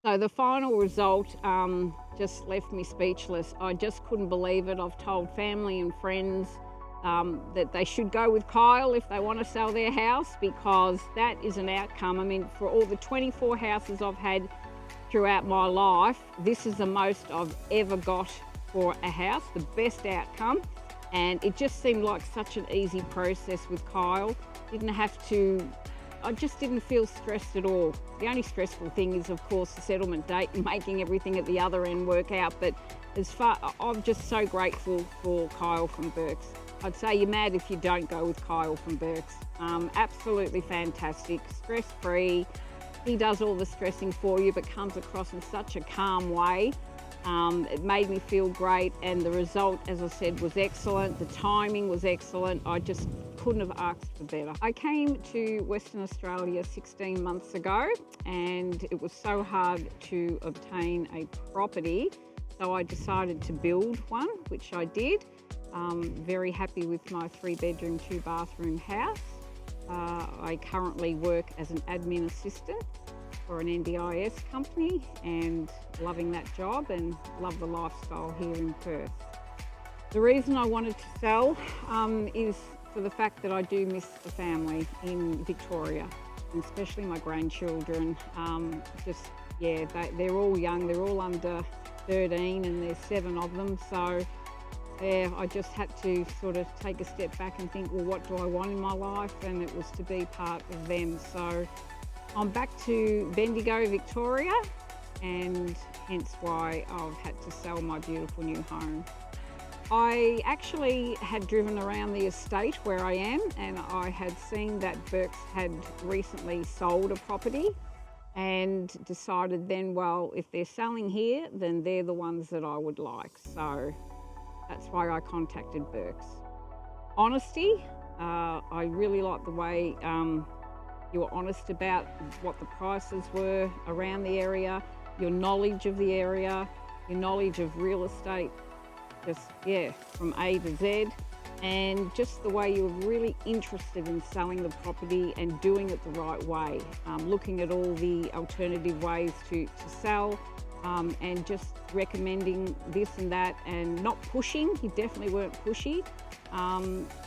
So the final result just left me speechless. I just couldn't believe it. I've told family and friends that they should go with Kyle if they want to sell their house, because that is an outcome. I mean, for all the 24 houses I've had throughout my life, this is the most I've ever got for a house, the best outcome. And it just seemed like such an easy process with Kyle. I just didn't feel stressed at all. The only stressful thing is, of course, the settlement date and making everything at the other end work out. But I'm just so grateful for Kyle from Burke's. I'd say you're mad if you don't go with Kyle from Burke's. Absolutely fantastic, stress-free. He does all the stressing for you, but comes across in such a calm way. It made me feel great, and the result, as I said, was excellent. The timing was excellent. I just couldn't have asked for better. I came to Western Australia 16 months ago, and it was so hard to obtain a property, so I decided to build one, which I did. Very happy with my 3-bedroom, 2-bathroom house. I currently work as an admin assistant for an NDIS company, and loving that job and love the lifestyle here in Perth. The reason I wanted to sell is for the fact that I do miss the family in Victoria, and especially my grandchildren. They're all young, they're all under 13, and there's 7 of them. So yeah, I just had to sort of take a step back and think, well, what do I want in my life? And it was to be part of them. So I'm back to Bendigo, Victoria, and hence why I've had to sell my beautiful new home. I actually had driven around the estate where I am, and I had seen that Burke's had recently sold a property, and decided then, well, if they're selling here, then they're the ones that I would like. So that's why I contacted Burke's. Honesty, I really like the way you were honest about what the prices were around the area, your knowledge of the area, your knowledge of real estate, from A to Z, and just the way you were really interested in selling the property and doing it the right way, looking at all the alternative ways to sell, and just recommending this and that, and not pushing. You definitely weren't pushy.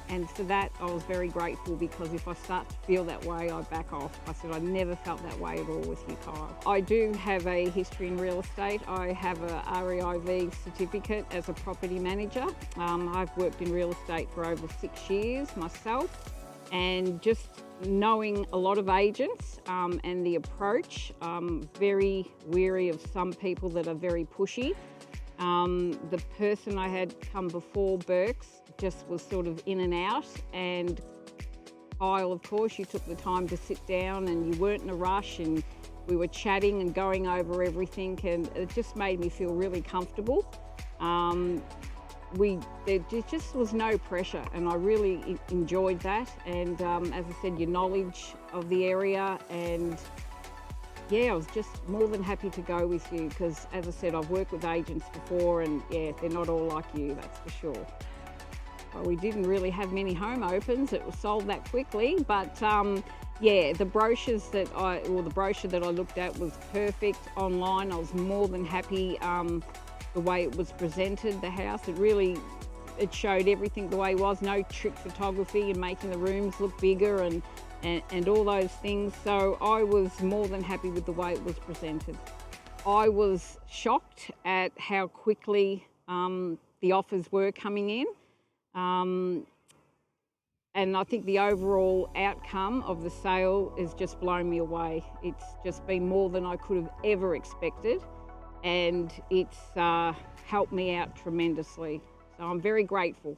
And for that, I was very grateful, because if I start to feel that way, I back off. I said I never felt that way at all with you, Kyle. I do have a history in real estate. I have a REIV certificate as a property manager. I've worked in real estate for over 6 years myself, and just knowing a lot of agents and the approach, I'm very wary of some people that are very pushy. The person I had come before Burke's just was sort of in and out, and Kyle, of course, you took the time to sit down and you weren't in a rush, and we were chatting and going over everything, and it just made me feel really comfortable. There just was no pressure, and I really enjoyed that. And as I said, your knowledge of the area, and yeah, I was just more than happy to go with you, because as I said, I've worked with agents before, and yeah, they're not all like you, that's for sure. Well, we didn't really have many home opens. It was sold that quickly, but the brochure that I looked at was perfect online. I was more than happy the way it was presented, the house. It showed everything the way it was, no trick photography and making the rooms look bigger and all those things. So I was more than happy with the way it was presented. I was shocked at how quickly the offers were coming in. And I think the overall outcome of the sale has just blown me away. It's just been more than I could have ever expected, and it's helped me out tremendously. So I'm very grateful.